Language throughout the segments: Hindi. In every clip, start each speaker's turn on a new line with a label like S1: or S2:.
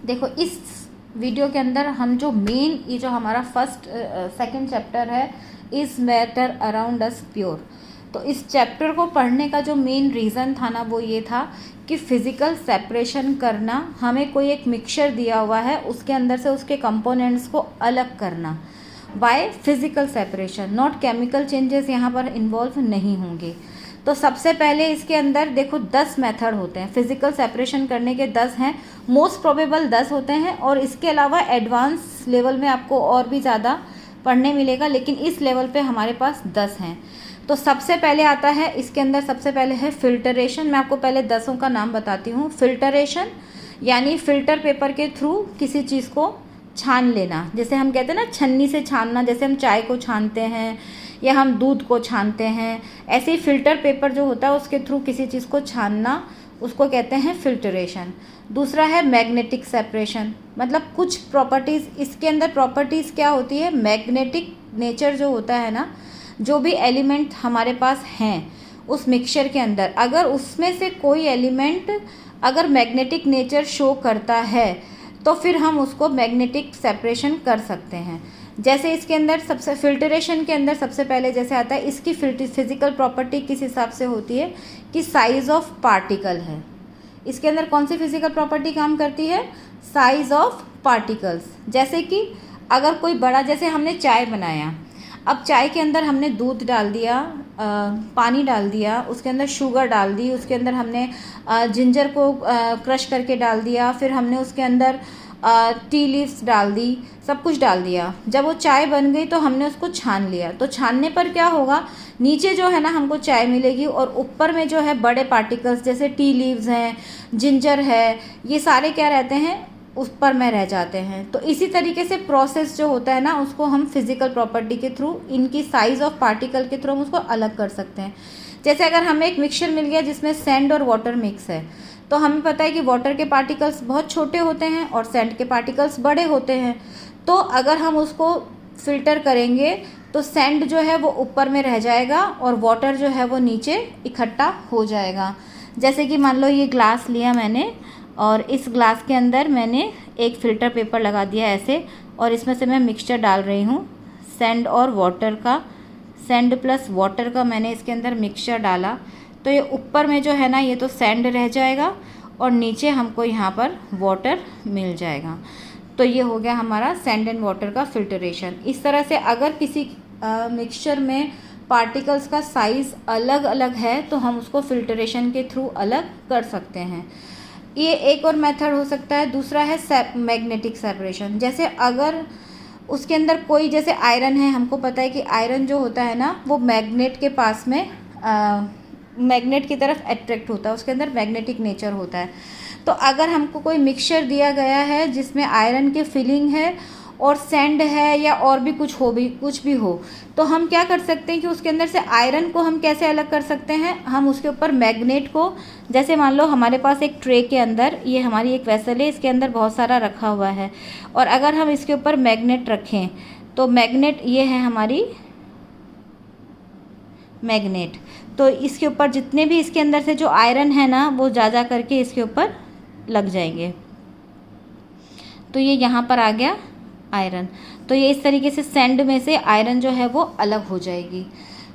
S1: देखो इस वीडियो के अंदर हम जो मेन, ये जो हमारा फर्स्ट सेकंड चैप्टर है, is matter around us pure, तो इस चैप्टर को पढ़ने का जो मेन रीज़न था ना वो ये था कि फिज़िकल सेपरेशन करना, हमें कोई एक मिक्सचर दिया हुआ है उसके अंदर से उसके कंपोनेंट्स को अलग करना by physical separation, not chemical changes यहाँ पर इन्वॉल्व नहीं होंगे। तो सबसे पहले इसके अंदर देखो 10 मेथड होते हैं फिज़िकल सेपरेशन करने के, 10 हैं, मोस्ट प्रोबेबल 10 होते हैं, और इसके अलावा एडवांस लेवल में आपको और भी ज़्यादा पढ़ने मिलेगा, लेकिन इस लेवल पे हमारे पास 10 हैं। तो सबसे पहले आता है इसके अंदर, सबसे पहले है फिल्टरेशन। मैं आपको पहले 10 का नाम बताती हूँ। फिल्टरेशन यानी फ़िल्टर पेपर के थ्रू किसी चीज़ को छान लेना, जैसे हम कहते हैं ना छन्नी से छानना, जैसे हम चाय को छानते हैं या हम दूध को छानते हैं, ऐसे ही फ़िल्टर पेपर जो होता है उसके थ्रू किसी चीज़ को छानना, उसको कहते हैं फिल्टरेशन। दूसरा है मैग्नेटिक सेपरेशन, मतलब कुछ प्रॉपर्टीज़, इसके अंदर प्रॉपर्टीज़ क्या होती है, मैग्नेटिक नेचर जो होता है ना, जो भी एलिमेंट हमारे पास हैं उस मिक्सचर के अंदर, अगर उसमें से कोई एलिमेंट अगर मैग्नेटिक नेचर शो करता है तो फिर हम उसको मैग्नेटिक सेपरेशन कर सकते हैं। जैसे इसके अंदर सबसे फिल्टरेशन के अंदर सबसे पहले जैसे आता है, इसकी फिजिकल प्रॉपर्टी किस हिसाब से होती है कि साइज़ ऑफ पार्टिकल है। इसके अंदर कौन सी फिजिकल प्रॉपर्टी काम करती है, साइज़ ऑफ पार्टिकल्स। जैसे कि अगर कोई बड़ा, जैसे हमने चाय बनाया, अब चाय के अंदर हमने दूध डाल दिया, पानी डाल दिया, उसके अंदर शुगर डाल दी, उसके अंदर हमने जिंजर को क्रश करके डाल दिया, फिर हमने उसके अंदर टी लीव्स डाल दी, सब कुछ डाल दिया। जब वो चाय बन गई तो हमने उसको छान लिया, तो छानने पर क्या होगा, नीचे जो है ना हमको चाय मिलेगी और ऊपर में जो है बड़े पार्टिकल्स जैसे टी लीव्स हैं, जिंजर है, ये सारे क्या रहते हैं, उस पर में रह जाते हैं। तो इसी तरीके से प्रोसेस जो होता है ना, उसको हम फिज़िकल प्रॉपर्टी के थ्रू, इनकी साइज़ ऑफ पार्टिकल के थ्रू हम उसको अलग कर सकते हैं। जैसे अगर हमें एक मिक्सचर मिल गया जिसमें सैंड और वाटर मिक्स है, तो हमें पता है कि वाटर के पार्टिकल्स बहुत छोटे होते हैं और सैंड के पार्टिकल्स बड़े होते हैं। तो अगर हम उसको फ़िल्टर करेंगे तो सैंड जो है वो ऊपर में रह जाएगा और वाटर जो है वो नीचे इकट्ठा हो जाएगा। जैसे कि मान लो ये ग्लास लिया मैंने और इस ग्लास के अंदर मैंने एक फ़िल्टर पेपर लगा दिया ऐसे, और इसमें से मैं मिक्सचर डाल रही हूँ सैंड और वाटर का, सैंड प्लस वाटर का मैंने इसके अंदर मिक्सचर डाला। तो ये ऊपर में जो है ना ये तो सैंड रह जाएगा और नीचे हमको यहाँ पर वाटर मिल जाएगा। तो ये हो गया हमारा सैंड एंड वाटर का फिल्टरेशन। इस तरह से अगर किसी मिक्सचर में पार्टिकल्स का साइज़ अलग अलग है तो हम उसको फिल्टरेशन के थ्रू अलग कर सकते हैं। ये एक और मेथड हो सकता है। दूसरा है मैग्नेटिक सेपरेशन। जैसे अगर उसके अंदर कोई, जैसे आयरन है, हमको पता है कि आयरन जो होता है ना वो मैग्नेट के पास में मैग्नेट की तरफ अट्रैक्ट होता है, उसके अंदर मैग्नेटिक नेचर होता है। तो अगर हमको कोई मिक्सचर दिया गया है जिसमें आयरन की फिलिंग है और सैंड है या और भी कुछ भी हो, तो हम क्या कर सकते हैं कि उसके अंदर से आयरन को हम कैसे अलग कर सकते हैं, हम उसके ऊपर मैग्नेट को, जैसे मान लो हमारे पास एक ट्रे के अंदर, ये हमारी एक वेसल है, इसके अंदर बहुत सारा रखा हुआ है, और अगर हम इसके ऊपर मैग्नेट रखें तो मैग्नेट, ये है हमारी मैग्नेट, तो इसके ऊपर जितने भी इसके अंदर से जो आयरन है ना वो जा करके इसके ऊपर लग जाएंगे। तो ये यहाँ पर आ गया आयरन। तो ये इस तरीके से सैंड में से आयरन जो है वो अलग हो जाएगी।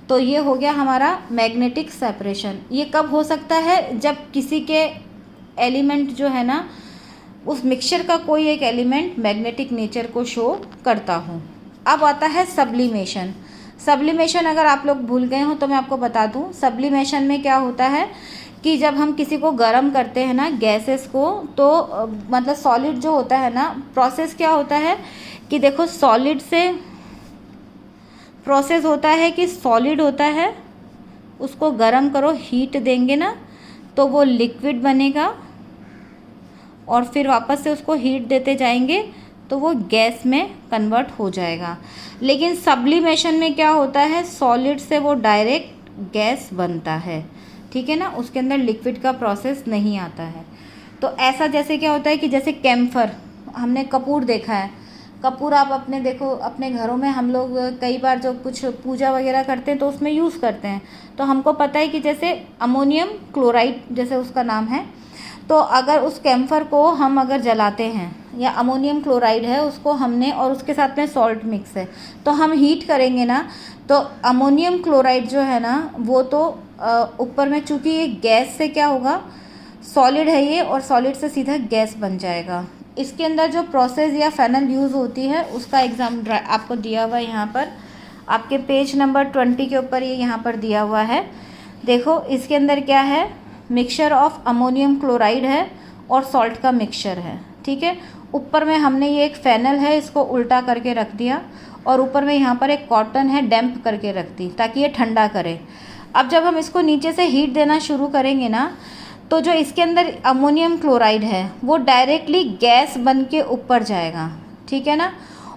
S1: तो ये हो गया हमारा मैग्नेटिक सेपरेशन। ये कब हो सकता है, जब किसी के एलिमेंट जो है ना, उस मिक्सचर का कोई एक एलिमेंट मैग्नेटिक नेचर को शो करता हो। अब आता है सब्लिमेशन। सब्लिमेशन अगर आप लोग भूल गए हो तो मैं आपको बता दूं, सब्लिमेशन में क्या होता है कि जब हम किसी को गर्म करते हैं ना, गैसेस को, तो मतलब सॉलिड जो होता है ना, प्रोसेस क्या होता है कि देखो सॉलिड से प्रोसेस होता है कि सॉलिड होता है, उसको गर्म करो, हीट देंगे ना तो वो लिक्विड बनेगा, और फिर वापस से उसको हीट देते जाएंगे तो वो गैस में कन्वर्ट हो जाएगा। लेकिन सब्लिमेशन में क्या होता है, सॉलिड से वो डायरेक्ट गैस बनता है, ठीक है ना, उसके अंदर लिक्विड का प्रोसेस नहीं आता है। तो ऐसा जैसे क्या होता है कि जैसे कैम्फर, हमने कपूर देखा है, कपूर आप अपने देखो, अपने घरों में हम लोग कई बार जो कुछ पूजा वगैरह करते हैं तो उसमें यूज़ करते हैं। तो हमको पता है कि जैसे अमोनियम क्लोराइड जैसे उसका नाम है, तो अगर उस कैम्फर को हम अगर जलाते हैं, या अमोनियम क्लोराइड है उसको हमने, और उसके साथ में सॉल्ट मिक्स है, तो हम हीट करेंगे ना, तो अमोनियम क्लोराइड जो है ना वो तो ऊपर में, चूँकि ये गैस से क्या होगा, सॉलिड है ये, और सॉलिड से सीधा गैस बन जाएगा। इसके अंदर जो प्रोसेस या फेनल यूज़ होती है उसका एग्जाम आपको दिया हुआ है यहाँ पर, आपके पेज नंबर 20 के ऊपर ये यहाँ पर दिया हुआ है। देखो इसके अंदर क्या है, मिक्सचर ऑफ अमोनियम क्लोराइड है और सॉल्ट का मिक्सचर है, ठीक है। ऊपर में हमने ये एक फेनल है, इसको उल्टा करके रख दिया, और ऊपर में यहाँ पर एक कॉटन है डैम्प करके रख दी ताकि ये ठंडा करे। अब जब हम इसको नीचे से हीट देना शुरू करेंगे ना, तो जो इसके अंदर अमोनियम क्लोराइड है वो डायरेक्टली गैस बन के ऊपर जाएगा, ठीक है ना।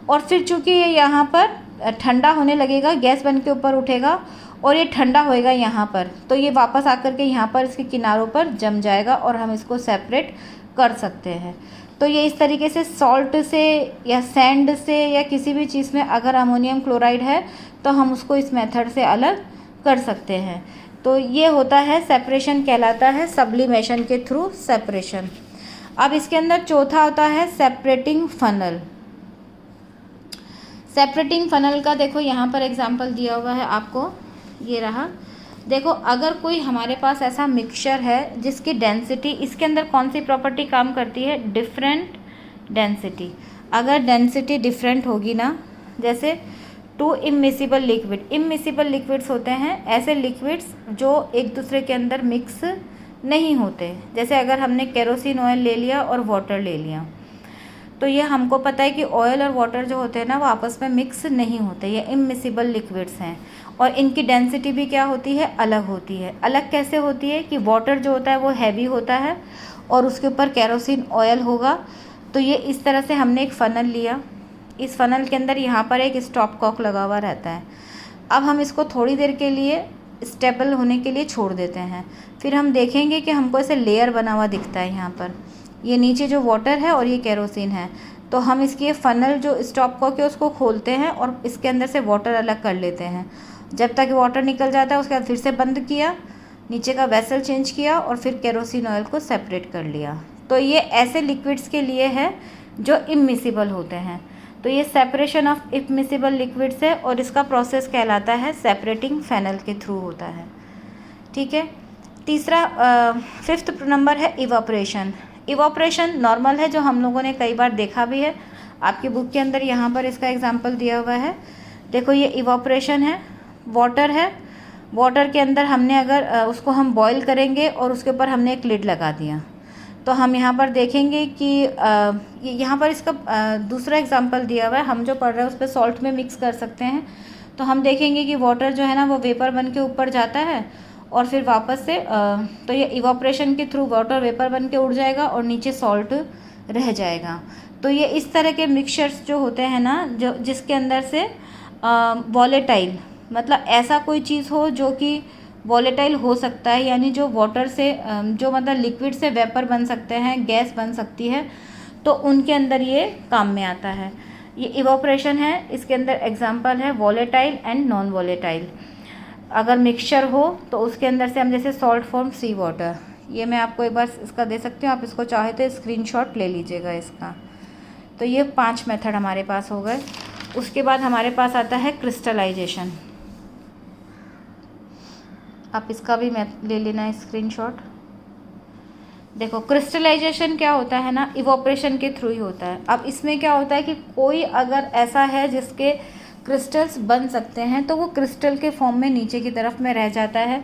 S1: और फिर चूँकि ये यहाँ पर ठंडा होने लगेगा, गैस बन के ऊपर उठेगा और ये ठंडा होएगा यहाँ पर, तो ये वापस आकर के यहाँ पर इसके किनारों पर जम जाएगा और हम इसको सेपरेट कर सकते हैं। तो ये इस तरीके से सॉल्ट से या सैंड से या किसी भी चीज़ में अगर अमोनियम क्लोराइड है तो हम उसको इस मेथड से अलग कर सकते हैं। तो ये होता है सेपरेशन, कहलाता है सब्लिमेशन के थ्रू सेपरेशन। अब इसके अंदर चौथा होता है सेपरेटिंग फनल। सेपरेटिंग फनल का देखो यहाँ पर एग्जांपल दिया हुआ है आपको, ये रहा। देखो अगर कोई हमारे पास ऐसा मिक्सचर है जिसकी डेंसिटी, इसके अंदर कौन सी प्रॉपर्टी काम करती है, डिफरेंट डेंसिटी। अगर डेंसिटी डिफरेंट होगी ना, जैसे to immiscible liquid, immiscible liquids होते हैं ऐसे लिक्विड्स जो एक दूसरे के अंदर मिक्स नहीं होते। जैसे अगर हमने केरोसिन ऑयल ले लिया और वाटर ले लिया, तो ये हमको पता है कि ऑयल और वाटर जो होते हैं ना वो आपस में मिक्स नहीं होते, ये इमिसिबल लिक्विड्स हैं। और इनकी डेंसिटी भी क्या होती है, अलग होती है। अलग कैसे होती है कि वाटर जो होता है वो हैवी होता है और उसके ऊपर केरोसिन ऑयल होगा। तो ये इस तरह से हमने एक फ़नल लिया, इस फ़नल के अंदर यहाँ पर एक स्टॉप कॉक लगा हुआ रहता है। अब हम इसको थोड़ी देर के लिए स्टेबल होने के लिए छोड़ देते हैं, फिर हम देखेंगे कि हमको ऐसे लेयर बना हुआ दिखता है। यहाँ पर ये नीचे जो वाटर है और ये केरोसिन है, तो हम इसकी ये फ़नल जो स्टॉप कॉक है उसको खोलते हैं और इसके अंदर से वाटर अलग कर लेते हैं। जब तक वाटर निकल जाता है उसके बाद फिर से बंद किया, नीचे का वेसल चेंज किया और फिर केरोसिन ऑयल को सेपरेट कर लिया। तो ये ऐसे लिक्विड्स के लिए है जो इमिसिबल होते हैं। तो ये सेपरेशन ऑफ इमिसिबल लिक्विड्स है और इसका प्रोसेस कहलाता है सेपरेटिंग फैनल के थ्रू होता है, ठीक है। तीसरा 5th नंबर है इवापोरेशन। इवापोरेशन नॉर्मल है, जो हम लोगों ने कई बार देखा भी है। आपकी बुक के अंदर यहाँ पर इसका एग्जाम्पल दिया हुआ है। देखो ये इवापोरेशन है, वाटर है, वाटर के अंदर हमने अगर उसको हम बॉईल करेंगे और उसके ऊपर हमने एक लिड लगा दिया, तो हम यहाँ पर देखेंगे कि यहाँ पर इसका दूसरा एग्जांपल दिया हुआ है। हम जो पढ़ रहे हैं उस पर सॉल्ट में मिक्स कर सकते हैं। तो हम देखेंगे कि वाटर जो है ना वो वेपर बन के ऊपर जाता है और फिर वापस से तो ये इवापोरेशन के थ्रू वाटर वेपर बन के उड़ जाएगा और नीचे सॉल्ट रह जाएगा। तो ये इस तरह के मिक्सचर्स जो होते हैं ना, जो जिसके अंदर से वॉलेटाइल, मतलब ऐसा कोई चीज़ हो जो कि वॉलेटाइल हो सकता है, यानी जो वाटर से जो मतलब लिक्विड से वेपर बन सकते हैं, गैस बन सकती है, तो उनके अंदर ये काम में आता है। ये इवापोरेशन है, इसके अंदर एग्जांपल है वॉलेटाइल एंड नॉन वॉलेटाइल। अगर मिक्सचर हो तो उसके अंदर से हम जैसे सॉल्ट फॉर्म सी वाटर, ये मैं आपको एक बार इसका दे सकती हूँ, आप इसको चाहे तो स्क्रीनशॉट ले लीजिएगा इसका। तो ये 5 मेथड हमारे पास हो गए। उसके बाद हमारे पास आता है क्रिस्टलाइजेशन। आप इसका भी ले लेना है स्क्रीनशॉट। देखो क्रिस्टलाइजेशन क्या होता है ना, इवोपरेशन के थ्रू ही होता है। अब इसमें क्या होता है कि कोई अगर ऐसा है जिसके क्रिस्टल्स बन सकते हैं तो वो क्रिस्टल के फॉर्म में नीचे की तरफ में रह जाता है।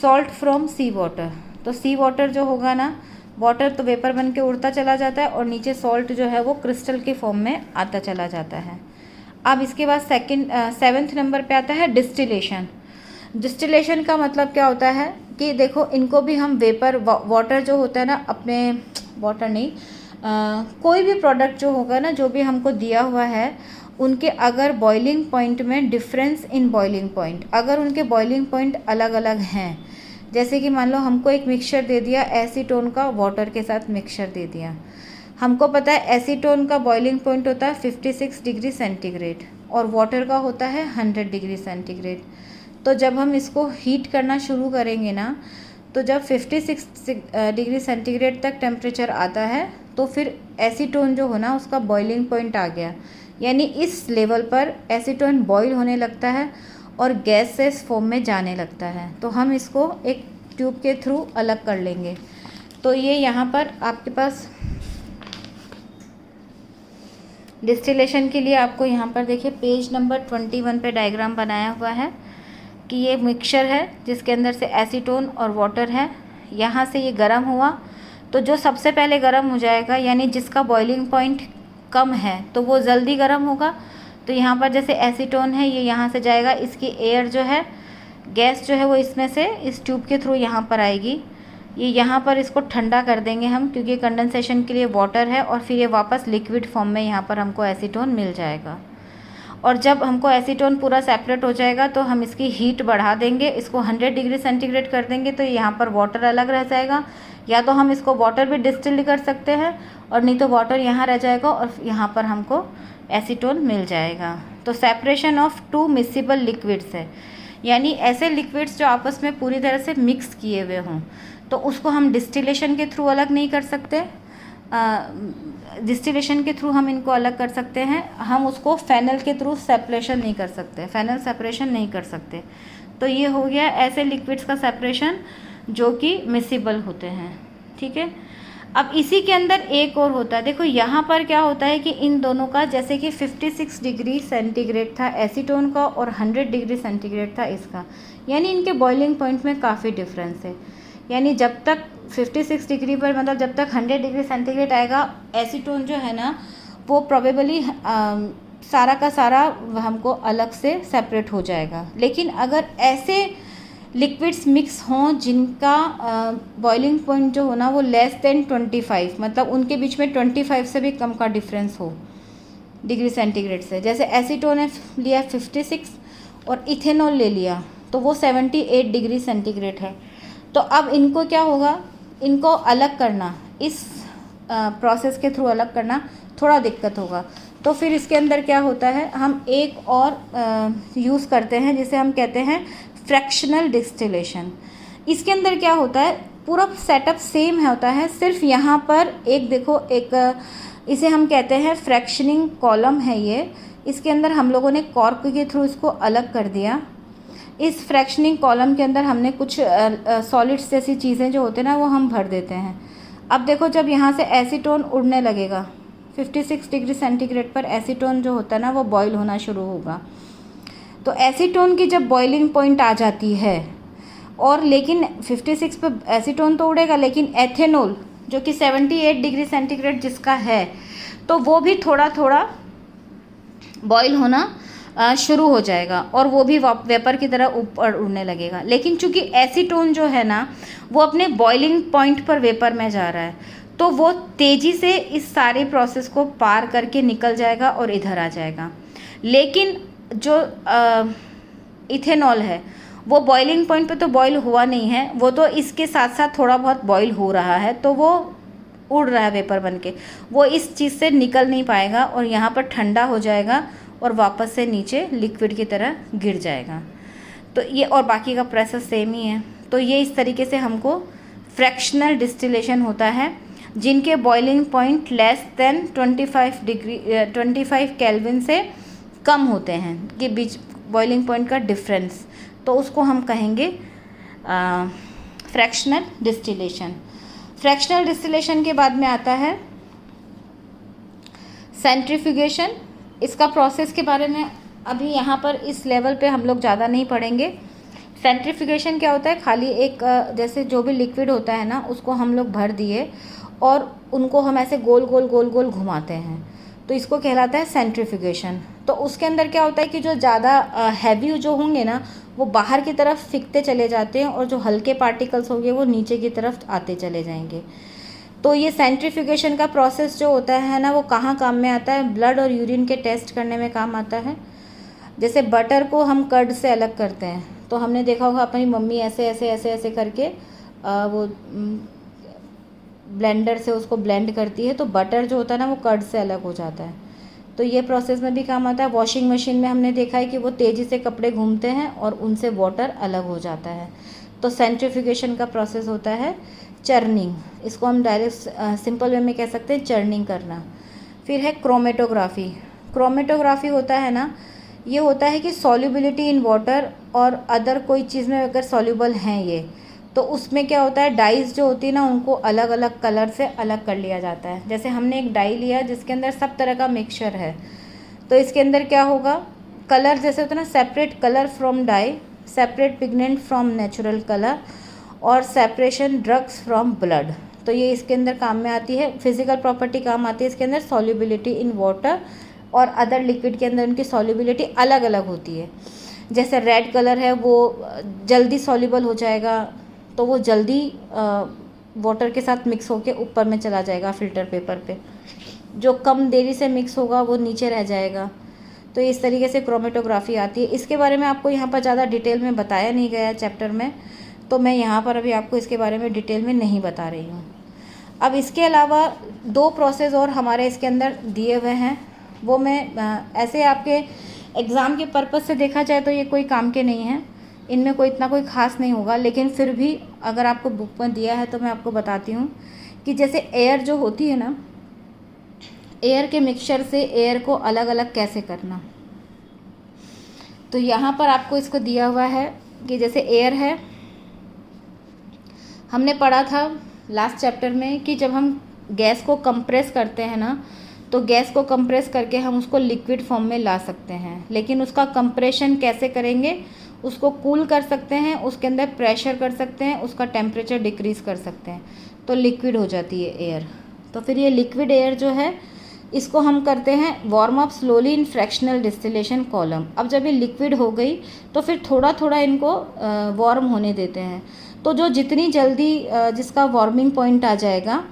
S1: सॉल्ट फ्रॉम सी वाटर, तो सी वाटर जो होगा ना, वाटर तो वेपर बन के उड़ता चला जाता है और नीचे सॉल्ट जो है वो क्रिस्टल के फॉर्म में आता चला जाता है। अब इसके बाद 7th नंबर पे आता है डिस्टिलेशन। डिस्टिलेशन का मतलब क्या होता है कि देखो इनको भी हम वेपर वाटर जो होता है ना, अपने वाटर नहीं कोई भी प्रोडक्ट जो होगा ना, जो भी हमको दिया हुआ है, उनके अगर बॉइलिंग पॉइंट में डिफरेंस इन बॉइलिंग पॉइंट, अगर उनके बॉइलिंग पॉइंट अलग अलग हैं, जैसे कि मान लो हमको एक मिक्सचर दे दिया एसीटोन का, वाटर के साथ मिक्सचर दे दिया। हमको पता है एसीटोन का बॉइलिंग पॉइंट होता है 56 डिग्री सेंटीग्रेड और वाटर का होता है 100 डिग्री सेंटीग्रेड। तो जब हम इसको हीट करना शुरू करेंगे ना, तो जब 56 डिग्री सेंटीग्रेड तक टेम्परेचर आता है तो फिर एसीटोन जो हो ना उसका बॉइलिंग पॉइंट आ गया, यानी इस लेवल पर एसीटोन बॉईल होने लगता है और गैसेस फॉर्म में जाने लगता है। तो हम इसको एक ट्यूब के थ्रू अलग कर लेंगे। तो ये यहाँ पर आपके पास डिस्टिलेशन के लिए आपको यहाँ पर देखिए पेज नंबर 21 पे डायग्राम बनाया हुआ है कि ये मिक्सचर है जिसके अंदर से एसीटोन और वाटर है। यहाँ से ये गर्म हुआ तो जो सबसे पहले गर्म हो जाएगा यानी जिसका बॉइलिंग पॉइंट कम है तो वो जल्दी गर्म होगा। तो यहाँ पर जैसे एसीटोन है ये यहाँ से जाएगा, इसकी एयर जो है गैस जो है वो इसमें से इस ट्यूब के थ्रू यहाँ पर आएगी। ये यहाँ पर इसको ठंडा कर देंगे हम क्योंकि कंडेंसेशन के लिए वाटर है और फिर ये वापस लिक्विड फॉर्म में यहाँ पर हमको एसीटोन मिल जाएगा। और जब हमको एसीटोन पूरा सेपरेट हो जाएगा तो हम इसकी हीट बढ़ा देंगे, इसको 100 डिग्री सेंटीग्रेड कर देंगे तो यहाँ पर वाटर अलग रह जाएगा। या तो हम इसको वाटर भी डिस्टिल कर सकते हैं और नहीं तो वाटर यहाँ रह जाएगा और यहाँ पर हमको एसीटोन मिल जाएगा। तो सेपरेशन ऑफ टू मिक्सिबल लिक्विड्स है, यानी ऐसे लिक्विड्स जो आपस में पूरी तरह से मिक्स किए हुए हों तो उसको हम डिस्टिलेशन के थ्रू अलग नहीं कर सकते। डिस्टिलेशन के थ्रू हम इनको अलग कर सकते हैं, हम उसको फेनल के थ्रू सेपरेशन नहीं कर सकते, फेनल सेपरेशन नहीं कर सकते। तो ये हो गया ऐसे लिक्विड्स का सेपरेशन जो कि मिक्सिबल होते हैं, ठीक है। अब इसी के अंदर एक और होता है, देखो यहाँ पर क्या होता है कि इन दोनों का जैसे कि 56 डिग्री सेंटीग्रेड था एसीटोन का और 100 डिग्री सेंटीग्रेड था इसका, यानी इनके बॉइलिंग पॉइंट में काफ़ी डिफरेंस है। यानी जब तक 56 डिग्री पर मतलब जब तक 100 डिग्री सेंटीग्रेड आएगा एसीटोन जो है ना वो प्रोबेबली सारा का सारा हमको अलग से सेपरेट हो जाएगा। लेकिन अगर ऐसे लिक्विड्स मिक्स हों जिनका बॉइलिंग पॉइंट जो हो ना वो लेस देन 25 मतलब उनके बीच में 25 से भी कम का डिफरेंस हो डिग्री सेंटीग्रेड से, जैसे एसीटोन ने लिया 56 और इथेनॉल ले लिया तो वो 78 डिग्री सेंटीग्रेड है। तो अब इनको क्या होगा, इनको अलग करना, इस प्रोसेस के थ्रू अलग करना थोड़ा दिक्कत होगा। तो फिर इसके अंदर क्या होता है, हम एक और यूज़ करते हैं जिसे हम कहते हैं फ्रैक्शनल डिस्टिलेशन। इसके अंदर क्या होता है, पूरा सेटअप सेम होता है, सिर्फ यहाँ पर एक देखो एक इसे हम कहते हैं फ्रैक्शनिंग कॉलम है ये, इसके अंदर हम लोगों ने कॉर्क के थ्रू इसको अलग कर दिया। इस फ्रैक्शनिंग कॉलम के अंदर हमने कुछ सॉलिड्स जैसी चीज़ें जो होते हैं ना वो हम भर देते हैं। अब देखो जब यहाँ से एसीटोन उड़ने लगेगा 56 डिग्री सेंटीग्रेड पर एसीटोन जो होता है ना वो बॉईल होना शुरू होगा। तो एसीटोन की जब बॉइलिंग पॉइंट आ जाती है और लेकिन 56 पर एसीटोन तो उड़ेगा लेकिन एथेनॉल जो कि 78 डिग्री सेंटीग्रेड जिसका है तो वो भी थोड़ा थोड़ा बॉईल होना शुरू हो जाएगा और वो भी वेपर की तरह ऊपर उड़ने लगेगा। लेकिन चूंकि एसीटोन जो है ना वो अपने बॉइलिंग पॉइंट पर वेपर में जा रहा है तो वो तेज़ी से इस सारे प्रोसेस को पार करके निकल जाएगा और इधर आ जाएगा। लेकिन जो इथेनॉल है वो बॉइलिंग पॉइंट पे तो बॉईल हुआ नहीं है, वो तो इसके साथ साथ थोड़ा बहुत बॉईल हो रहा है तो वो उड़ रहा है वेपर बन के, वो इस चीज़ से निकल नहीं पाएगा और यहाँ पर ठंडा हो जाएगा और वापस से नीचे लिक्विड की तरह गिर जाएगा। तो ये और बाकी का प्रोसेस सेम ही है। तो ये इस तरीके से हमको फ्रैक्शनल डिस्टिलेशन होता है जिनके boiling point less than 25 kelvin से कम होते हैं कि बीच बॉइलिंग पॉइंट का डिफरेंस, तो उसको हम कहेंगे फ्रैक्शनल डिस्टिलेशन। फ्रैक्शनल डिस्टिलेशन के बाद में आता है सेंट्रीफ्यूगेशन। इसका प्रोसेस के बारे में अभी यहाँ पर इस लेवल पे हम लोग ज़्यादा नहीं पढ़ेंगे। सेंट्रीफ्यूगेशन क्या होता है, खाली एक जैसे जो भी लिक्विड होता है ना उसको हम लोग भर दिए और उनको हम ऐसे गोल गोल गोल गोल घुमाते हैं तो इसको कहलाता है सेंट्रीफ्यूगेशन। तो उसके अंदर क्या होता है कि जो ज़्यादा हैवी जो होंगे ना वो बाहर की तरफ फेंकते चले जाते हैं और जो हल्के पार्टिकल्स होंगे वो नीचे की तरफ आते चले जाएंगे। तो ये सेंट्रीफ्यूगेशन का प्रोसेस जो होता है ना वो कहाँ काम में आता है, ब्लड और यूरिन के टेस्ट करने में काम आता है। जैसे बटर को हम कर्ड से अलग करते हैं तो हमने देखा होगा अपनी मम्मी ऐसे ऐसे ऐसे ऐसे करके वो ब्लेंडर से उसको ब्लेंड करती है तो बटर जो होता है ना वो कर्ड से अलग हो जाता है। तो ये प्रोसेस में भी काम आता है। वॉशिंग मशीन में हमने देखा है कि वो तेज़ी से कपड़े घूमते हैं और उनसे वाटर अलग हो जाता है। तो सेंट्रीफ्यूगेशन का प्रोसेस होता है चर्निंग, इसको हम डायरेक्ट सिंपल वे में कह सकते हैं चर्निंग करना। फिर है क्रोमेटोग्राफी। क्रोमेटोग्राफी होता है ना, ये होता है कि सॉल्युबिलिटी इन वाटर और अदर कोई चीज़ में अगर सॉल्युबल हैं ये, तो उसमें क्या होता है, डाइज जो होती है ना उनको अलग अलग कलर से अलग कर लिया जाता है। जैसे हमने एक डाई लिया जिसके अंदर सब तरह का मिक्सचर है, तो इसके अंदर क्या होगा, कलर जैसे होता है ना, separate colour from dye, separate pigment from natural colour और सेपरेशन ड्रग्स फ्रॉम ब्लड। तो ये इसके अंदर काम में आती है, फिजिकल प्रॉपर्टी काम आती है इसके अंदर। सॉल्युबिलिटी इन वाटर और अदर लिक्विड के अंदर उनकी सॉल्युबिलिटी अलग अलग होती है। जैसे रेड कलर है वो जल्दी सॉल्युबल हो जाएगा, तो वो जल्दी वाटर के साथ मिक्स होके ऊपर में चला जाएगा फिल्टर पेपर पे। जो कम देरी से मिक्स होगा वो नीचे रह जाएगा। तो इस तरीके से क्रोमेटोग्राफी आती है। इसके बारे में आपको यहाँ पर ज़्यादा डिटेल में बताया नहीं गया है चैप्टर में, तो मैं यहाँ पर अभी आपको इसके बारे में डिटेल में नहीं बता रही हूँ। अब इसके अलावा 2 प्रोसेस और हमारे इसके अंदर दिए हुए हैं, वो मैं ऐसे आपके एग्ज़ाम के पर्पज़ से देखा जाए तो ये कोई काम के नहीं हैं, इनमें कोई इतना कोई ख़ास नहीं होगा, लेकिन फिर भी अगर आपको बुक में दिया है तो मैं आपको बताती हूँ कि जैसे एयर जो होती है ना, एयर के मिक्सचर से एयर को अलग अलग कैसे करना। तो यहाँ पर आपको इसको दिया हुआ है कि जैसे एयर है, हमने पढ़ा था लास्ट चैप्टर में कि जब हम गैस को कंप्रेस करते हैं ना, तो गैस को कंप्रेस करके हम उसको लिक्विड फॉर्म में ला सकते हैं, लेकिन उसका कंप्रेशन कैसे करेंगे, उसको कूल कर सकते हैं, उसके अंदर प्रेशर कर सकते हैं, उसका टेम्परेचर डिक्रीज़ कर सकते हैं, तो लिक्विड हो जाती है एयर। तो फिर ये लिक्विड एयर जो है इसको हम करते हैं warm up slowly in fractional distillation column. अब जब ये लिक्विड हो गई तो फिर थोड़ा थोड़ा इनको वार्म होने देते हैं। तो जो जितनी जल्दी जिसका वार्मिंग पॉइंट आ जाएगा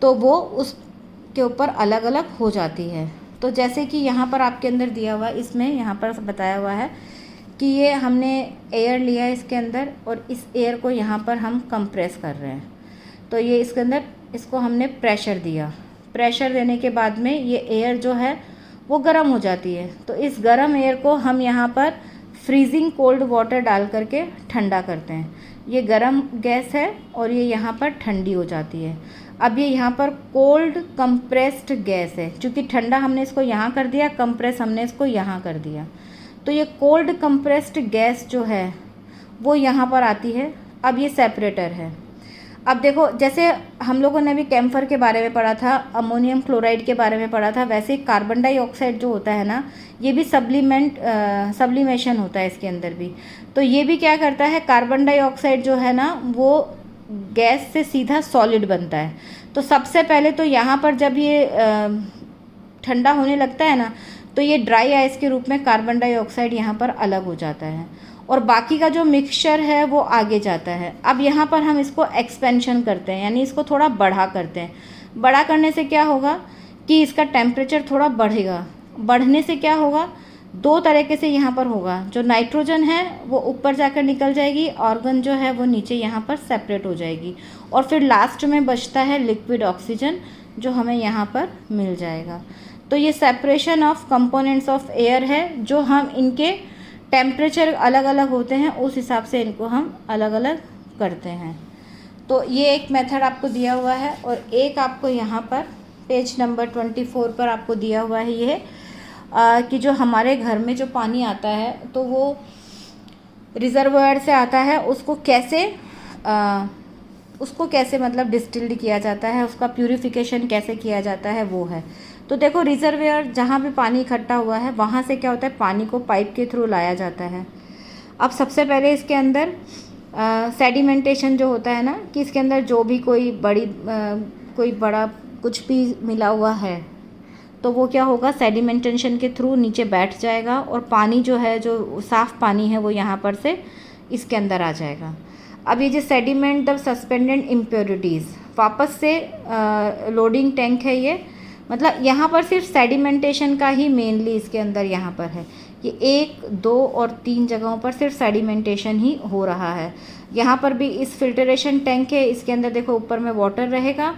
S1: तो वो उसके ऊपर अलग अलग हो जाती है। तो जैसे कि यहाँ पर आपके अंदर दिया हुआ, इसमें यहाँ पर बताया हुआ है कि ये हमने एयर लिया है इसके अंदर और इस एयर को यहाँ पर हम कंप्रेस कर रहे हैं। तो ये इसके अंदर इसको हमने प्रेशर दिया, प्रेशर देने के बाद में ये एयर जो है वो गर्म हो जाती है। तो इस गर्म एयर को हम यहाँ पर फ्रीजिंग कोल्ड वाटर डाल करके ठंडा करते हैं। ये गर्म गैस है और ये यहाँ पर ठंडी हो जाती है। अब ये यहाँ पर कोल्ड कंप्रेस्ड गैस है, क्योंकि ठंडा हमने इसको यहाँ कर दिया, कंप्रेस हमने इसको यहाँ कर दिया। तो ये कोल्ड कंप्रेस्ड गैस जो है वो यहाँ पर आती है। अब ये सेपरेटर है। अब देखो, जैसे हम लोगों ने भी कैम्फर के बारे में पढ़ा था, अमोनियम क्लोराइड के बारे में पढ़ा था, वैसे ही कार्बन डाइऑक्साइड जो होता है ना, ये भी सब्लिमेशन होता है इसके अंदर भी। तो ये भी क्या करता है, कार्बन डाइऑक्साइड जो है ना वो गैस से सीधा सॉलिड बनता है। तो सबसे पहले तो यहाँ पर जब ये ठंडा होने लगता है ना, तो ये ड्राई आइस के रूप में कार्बन डाइऑक्साइड यहाँ पर अलग हो जाता है और बाकी का जो मिक्सचर है वो आगे जाता है। अब यहाँ पर हम इसको एक्सपेंशन करते हैं, यानी इसको थोड़ा बढ़ा करते हैं। बड़ा करने से क्या होगा कि इसका टेम्परेचर थोड़ा बढ़ेगा। बढ़ने से क्या होगा, 2 तरीके से यहाँ पर होगा। जो नाइट्रोजन है वो ऊपर जाकर निकल जाएगी, ऑर्गन जो है वो नीचे यहाँ पर सेपरेट हो जाएगी, और फिर लास्ट में बचता है लिक्विड ऑक्सीजन जो हमें यहाँ पर मिल जाएगा। तो ये separation of components of air है, जो हम इनके टेम्परेचर अलग अलग होते हैं उस हिसाब से इनको हम अलग अलग करते हैं। तो ये एक मेथड आपको दिया हुआ है, और एक आपको यहाँ पर पेज नंबर 24 पर आपको दिया हुआ है ये कि जो हमारे घर में जो पानी आता है तो वो रिजर्वायर से आता है, उसको कैसे मतलब डिस्टिल्ड किया जाता है, उसका प्यूरिफिकेशन कैसे किया जाता है वो है। तो देखो, रिजर्वायर जहाँ भी पानी इकट्ठा हुआ है वहाँ से क्या होता है, पानी को पाइप के थ्रू लाया जाता है। अब सबसे पहले इसके अंदर सेडिमेंटेशन जो होता है ना, कि इसके अंदर जो भी कोई बड़ा कुछ भी मिला हुआ है तो वो क्या होगा, सेडिमेंटेशन के थ्रू नीचे बैठ जाएगा और पानी जो है, जो साफ़ पानी है वो यहाँ पर से इसके अंदर आ जाएगा। अब ये जो सेडिमेंट द सस्पेंडेड इम्प्योरिटीज़, वापस से लोडिंग टैंक है ये, मतलब यहाँ पर सिर्फ सेडिमेंटेशन का ही मेनली इसके अंदर यहाँ पर है। ये 1, 2 और 3 जगहों पर सिर्फ सेडिमेंटेशन ही हो रहा है। यहाँ पर भी इस फिल्टरेशन टैंक है, इसके अंदर देखो ऊपर में वाटर रहेगा,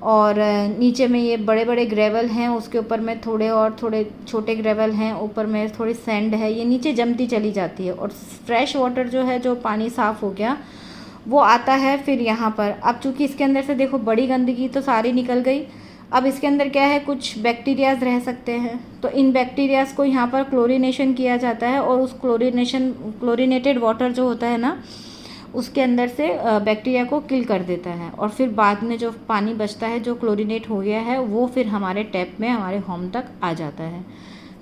S1: और नीचे में ये बड़े बड़े ग्रेवल हैं, उसके ऊपर में थोड़े और थोड़े छोटे ग्रेवल हैं, ऊपर में थोड़ी सैंड है, ये नीचे जमती चली जाती है। और फ्रेश वाटर जो है, जो पानी साफ़ हो गया, वो आता है फिर यहाँ पर। अब चूँकि इसके अंदर से देखो बड़ी गंदगी तो सारी निकल गई, अब इसके अंदर क्या है, कुछ बैक्टीरियाज रह सकते हैं, तो इन बैक्टीरियाज को यहाँ पर क्लोरीनेशन किया जाता है और उस क्लोरीनेटेड वाटर जो होता है ना, उसके अंदर से बैक्टीरिया को किल कर देता है। और फिर बाद में जो पानी बचता है जो क्लोरीनेट हो गया है, वो फिर हमारे टैप में हमारे होम तक आ जाता है।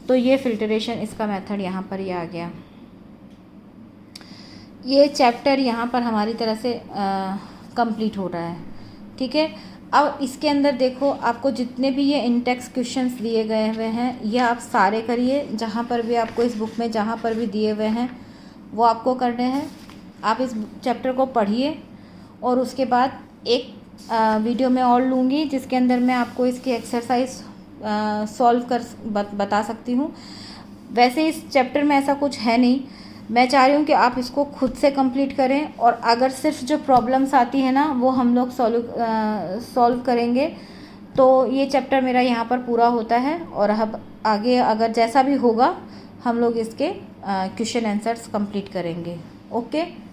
S1: तो ये फिल्ट्रेशन इसका मेथड यहाँ पर ये आ गया। ये चैप्टर यहाँ पर हमारी तरह से कंप्लीट हो रहा है, ठीक है। अब इसके अंदर देखो, आपको जितने भी ये इंटेक्स क्वेश्चंस दिए गए हुए हैं, ये आप सारे करिए, जहाँ पर भी आपको इस बुक में जहाँ पर भी दिए हुए हैं वो आपको करने हैं। आप इस चैप्टर को पढ़िए और उसके बाद एक वीडियो में और लूँगी जिसके अंदर मैं आपको इसकी एक्सरसाइज सॉल्व कर बता सकती हूँ। वैसे इस चैप्टर में ऐसा कुछ है नहीं, मैं चाह रही हूँ कि आप इसको खुद से कंप्लीट करें, और अगर सिर्फ जो प्रॉब्लम्स आती है ना वो हम लोग सॉल्व करेंगे, तो ये चैप्टर मेरा यहाँ पर पूरा होता है। और अब आगे अगर जैसा भी होगा हम लोग इसके क्वेश्चन आंसर्स कंप्लीट करेंगे। ओके।